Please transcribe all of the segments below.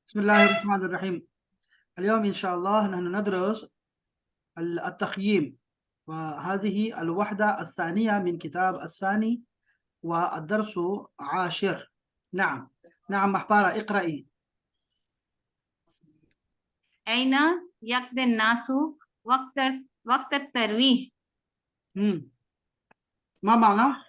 بسم الله الرحمن الرحيم. اليوم إن شاء الله نحن ندرس التخييم، وهذه الوحدة الثانية من كتاب الثاني والدرس عاشر. نعم نعم محبارة اقرأي. أين يقضي الناس وقت الترويح؟ ما معنى؟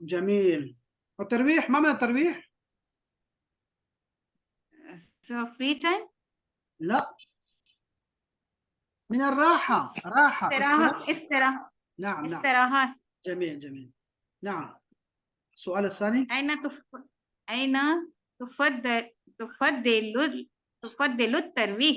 جميل. والترويح ما معنى الترويح؟ So free time لا، من الراحة، راحة استراحة نعم نعم استراحة. جميل جميل. نعم السؤال الثاني. أين تفضل الترويح؟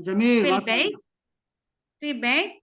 جميل في البيت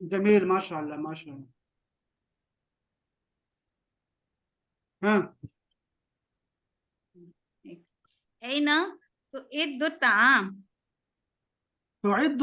جميل ما شاء الله ما شاء الله. ها أين تعد الطعام؟ تعد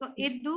تعد؟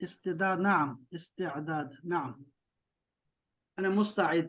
استعداد. نعم استعداد. نعم أنا مستعد.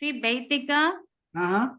في بيتك أها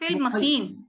المخيم,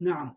نعم.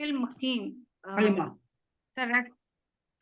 في المخيم خيمة. في خيمة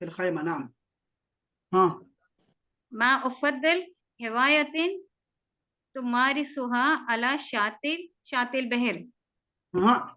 في الخيمة. نعم. ها ما أفضل هواية تمارسها على شاطئ البحر؟ ها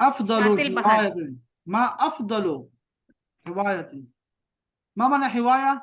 أفضل شاطئ البحر. هواية. ما أفضل هواية. ما معنى هواية؟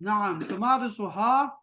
نعم تمارسها.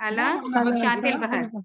على معنى هذه شاطئ الجملة؟ البحر,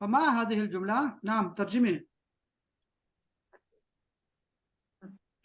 فما هذه الجملة؟ نعم ترجمي.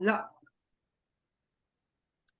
لا,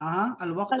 الوقت.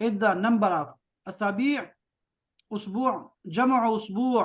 عدة number of أسابيع. أسبوع جمع أسبوع.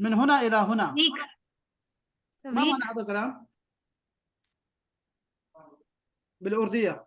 من هنا إلى هنا؟ ما week. معنى هذا الكلام بالأردية؟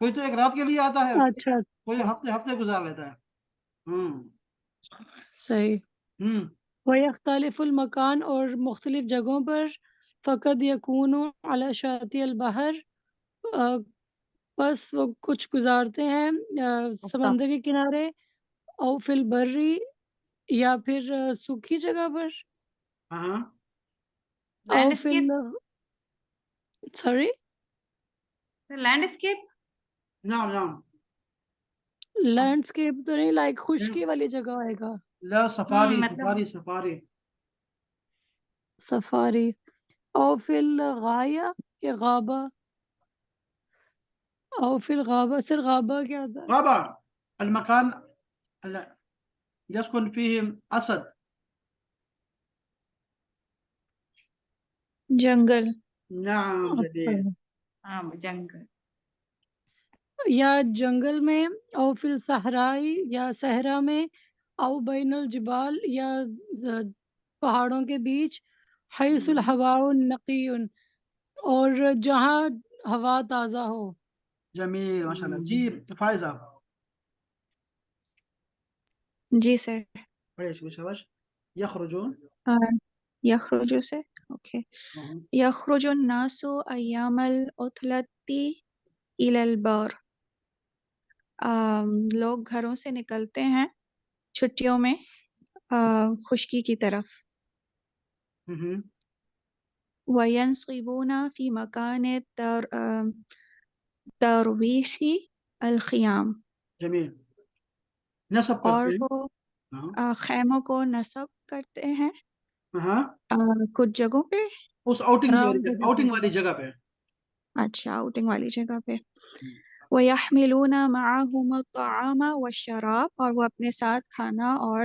کوئی تو ایک رات کے لیے آتا ہے، اچھا کوئی ہفتے ہفتے گزار لیتا ہے. صحیح. ہوں ويختلف المکان اور مختلف جگہوں پر فقد یکون علی شاطئ البحر بس وہ کچھ گزارتے ہیں سمندر کے کنارے، او فی البری یا پھر سوکھی جگہ پر، ہاں او فی لینڈسکیپ سوری لینڈسکیپ نعم نعم لینڈسکیپ تو نہیں، لائک خشکی والی جگہ آئے گا. لا سفاری مطلب سفاری سفاری سفاری. او فی الغایہ یا غابہ، او فی الغابہ. سر غابہ کیا ہوتا ہے؟ غابة المكان يسكن فيه أسد. جنگل. نعم جميل. ہاں جنگل. یا جنگل میں، او فی الصحرائی یا صحرا میں، او بین الجبال یا پہاڑوں کے بیچ، حیث الہواء نقی اور جہاں ہوا تازہ ہو. جميل ما شاء الله. جی فائزة جی سر. ايش وش يخرجون یخرج سے اوکے. یخرج الناس ایام العطلۃ الی البر. لوگ گھروں سے نکلتے ہیں چھٹیوں میں خشکی کی طرف. مهم. وینصبون فی مکان ترویح الخیام. جميل نصب اور کرتے ہیں. وہ خیموں کو نصب کرتے ہیں ہاں کچھ جگہوں پہ. اس آؤٹنگ آرام والی جگہ پہ. اچھا آؤٹنگ والی جگہ پہ. وَيَحْمِلُونَ مَعَهُمُ الطَّعَامَ وَالشَّرَابَ. اور وہ اپنے ساتھ کھانا اور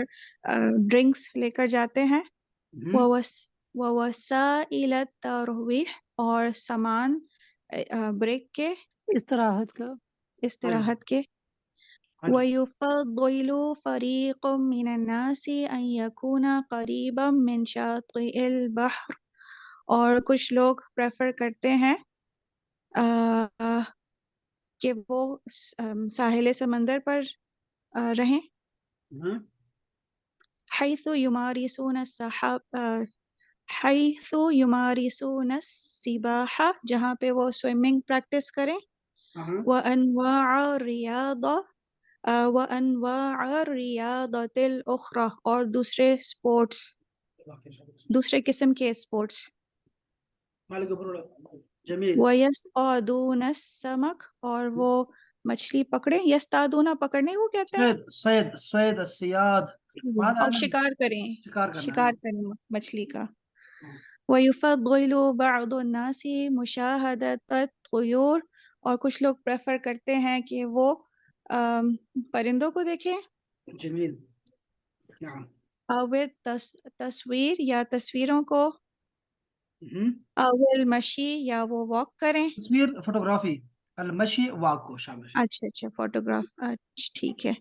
ڈرنکس لے کر جاتے ہیں. وَوَسَائِلَ التَّرْوِيحِ. اور سامان بریک کے استراحت کا. استراحت کے. وَيُفَضِّلُ فَرِيقٌ مِّنَ النَّاسِ أَن يَكُونَ قَرِيبًا مِّن شَاطِئِ الْبَحْرِ. اور کچھ لوگ پریفر کرتے ہیں کہ وہ ساحل سمندر پر رہیں. حیث یمارسون السباحہ. جہاں پہ وہ سوئمنگ پریکٹس کریں. وانواع الریاضۃ الاخرى. اور دوسرے اسپورٹس، دوسرے قسم کے اسپورٹس. جميل. وَيَصْطَادُونَ السَّمَكَ. اور وہ مچھلی پکڑیں. یستادون پکڑنے کو کہتے ہیں. صید الصياد. اور شکار کریں، شکار کرنا. شکار کریں مچھلی کا. وَيُفَضِّلُ بَعْضُ النَّاسِ مُشَاهَدَةَ الطُّيُورِ. اور کچھ لوگ پریفر کرتے ہیں کہ وہ پرندوں کو دیکھیں. جميل نعم. او تصویر یا تصویروں کو. او المشی یا وہ واک کریں. تصویر فوٹوگرافی. المشي واک کو شامل. اچھا فوٹوگراف. اچھا ٹھیک ہے.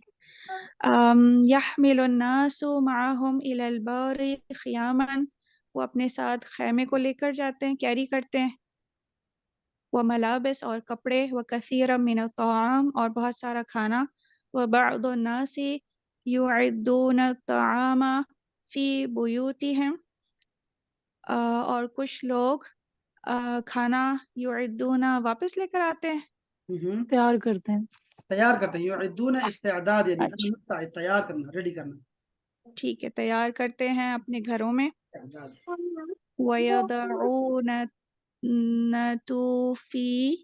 يحمل الناس معهم الى البار خیاما. وہ اپنے ساتھ خیمے کو لے کر جاتے ہیں، کیری کرتے ہیں. وملابس اور کپڑے. وکثیرا من الطعام. اور بہت سارا کھانا. وبعض الناس يعدون الطعام في بيوتهم. اور کچھ لوگ کھانا یعدون واپس لے کر آتے ہیں، تیار کرتے ہیں. تیار کرتے ہیں. یعدون استعداد یعنی اچھا تیار کرنا، ریڈی کرنا. ٹھیک ہے. تیار کرتے ہیں اپنے گھروں میں. استعداد. وَيَضَعُونَ فِي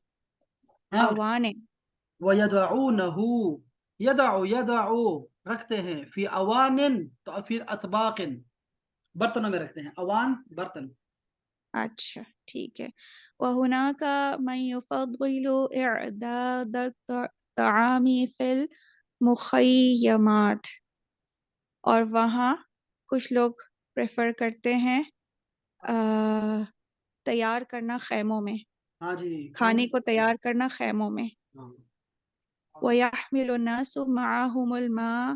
أَوَانٍ. وَيَدْعُونَهُ. يدعو رکھتے ہیں. فی اوان تو پھر اطباق برتنوں میں رکھتے ہیں. اوان برتن. اچھا ٹھیک ہے. وَهُنَاكَ مَن يُفَضِّلُ إِعْدَادَ الطَّعَامِ فِي الْمُخَيَّمَاتِ. اور وہاں کچھ لوگ پریفر کرتے ہیں تیار کرنا خیموں میں. ہاں جی کھانے کو تیار کرنا خیموں میں. وَيَحْمِلُ النَّاسُ مَعَهُمُ الْمَاءَ.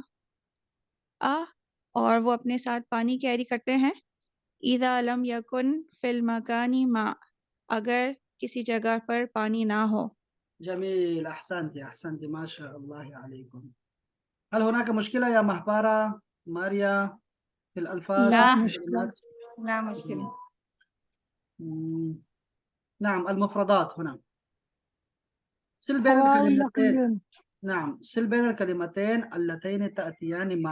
اور وہ اپنے ساتھ پانی کیری کرتے ہیں. اِذَا لَمْ يَكُنْ فِي الْمَكَانِ مَاءٌ. اگر کسی جگہ پر پانی نہ ہو. جميل، أحسنت ما شاء الله عليكم. هل هناك مشكلة يا مهبارة ماريا في الألفاظ لا لا مشكلة. لا مشكلة. مم. نعم، المفردات هنا سل بين هواء الكلمتين. نقي. نعم، سل بين الكلمتين اللتين تأتيان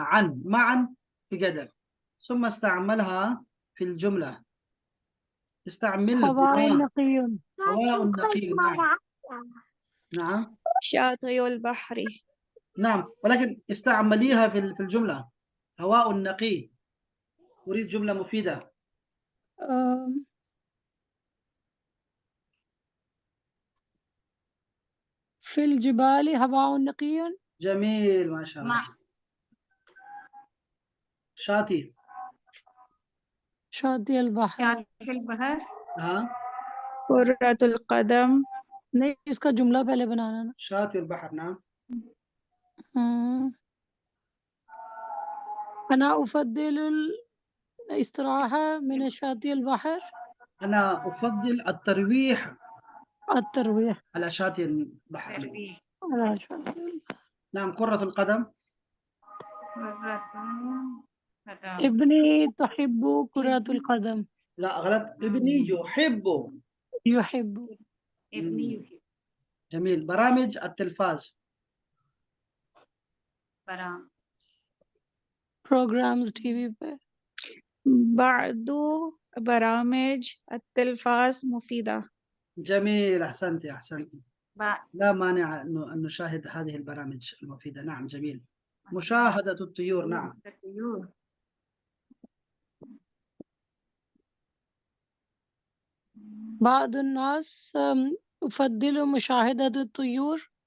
معا في قدر، ثم استعملها في الجملة. استعمل هواء هنا نقي. هواء نقي. نعم نعم شاطئ البحر. نعم، ولكن استعمليها في الجملة. هواء نقي، أريد جملة مفيدة. أم، في الجبال هواء نقي. جميل ما شاء الله. مع شاطئ. شاطئ البحر. شاطئ البحر. ها، كرة القدم. نہیں اس کا جملہ پہلے بنانا نا. شاطئ البحر. نعم. أنا أفضل الاستراحة من الشاطئ البحر. أنا أفضل الترويح الترويح على شاطئ البحر. ترويح. على شاطئ. نعم، كرة القدم. قدم. ابني تحب كرة القدم. لا غلط، ابني يحب. يحب. ابني يحب. جميل. برامج التلفاز. برام. programs TV پہ. بعض برامج التلفاز مفيدة. جميل، أحسنت. با. لا مانع أن نشاهد هذه البرامج المفيدة. نعم جميل. مشاهدة الطيور. نعم. الطيور. بعض الناس أفضل مشاهدة الطيور.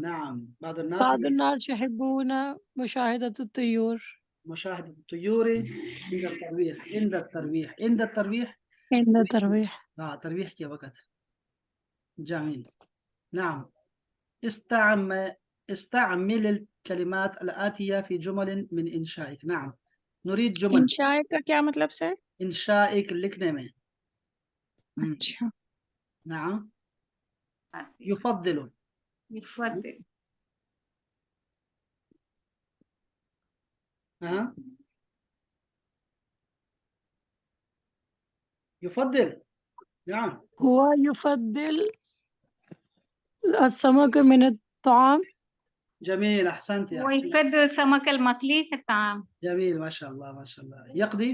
نعم. بعض الناس بعض الناس يحبون مشاهدة الطيور مشاهدة الطيور عند الترويح عند الترويح. ترويح کے وقت. جميل. نعم. استعمل الكلمات الآتية في جمل من إنشائك. نعم، نريد جمل. انشاء کا کیا مطلب سر؟ إنشائك لکھنے میں. اچھا. نعم. يفضل. يفضل. ها، يفضل. نعم. هو يفضل السمك من الطعام. جميل، أحسنت. ويفضل السمك المقلي في الطعام. جميل ما شاء الله. يقضي.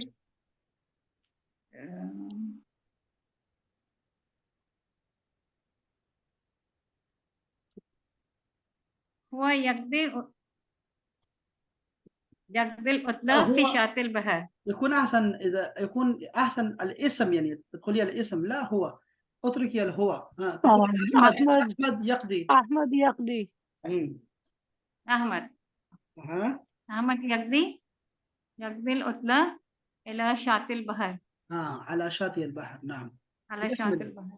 هو يقضي العطلة في شاطئ البحر. يكون أحسن إذا يكون أحسن الاسم، يعني تدخلي الاسم. لا هو، اتركي الهو. أحمد يقضي. أحمد يقضي. أحمد يقضي العطلة إلى شاطئ البحر. على شاطئ البحر. نعم. على شاطئ البحر.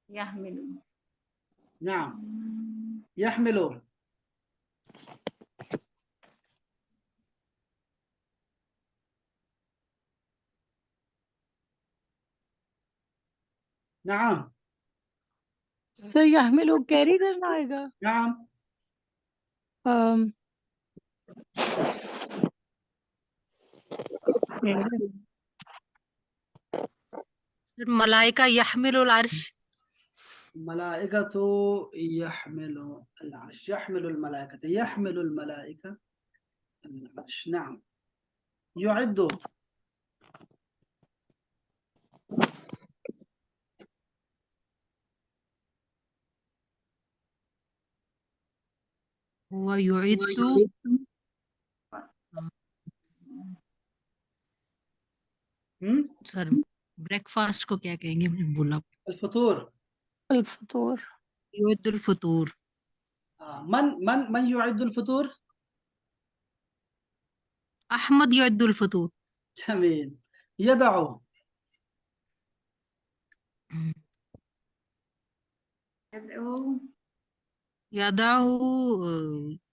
يحمل. نعم، يحمل. نعم. سيحمل کیری کرنا آئے گا. نعم. ملائکہ یحمل العرش. ملائكة يحمل العرش. يحمل الملائكة العرش. نعم. يعد. هو يعد. سر بریک فاسٹ کو کیا کہیں گے؟ بولا. الفطور. يعد الفطور. من يعد الفطور؟ احمد يعد الفطور. جميل. يدع. يدعو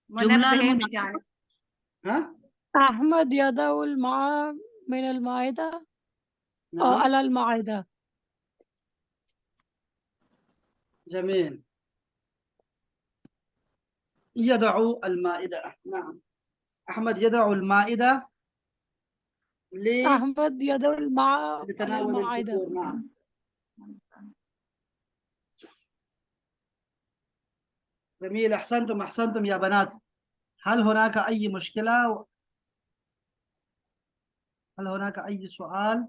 جملہ المناسبہ. أحمد يضع الماء من المائدة أو نعم على المائدة. جميل. يضع المائدة، نعم. أحمد يضع المائدة أحمد يضع الماء على لتناول المائدة. الفطور. نعم. جميل، أحسنتم أحسنتم يا بنات. هل هناك أي مشكلة؟ هل هناك أي سؤال؟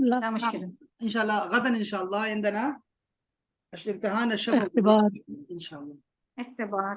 لا. لا مشكلة. إن شاء الله غدا إن شاء الله عندنا الامتحان الشفوي اختبار. إن شاء الله. اختبار.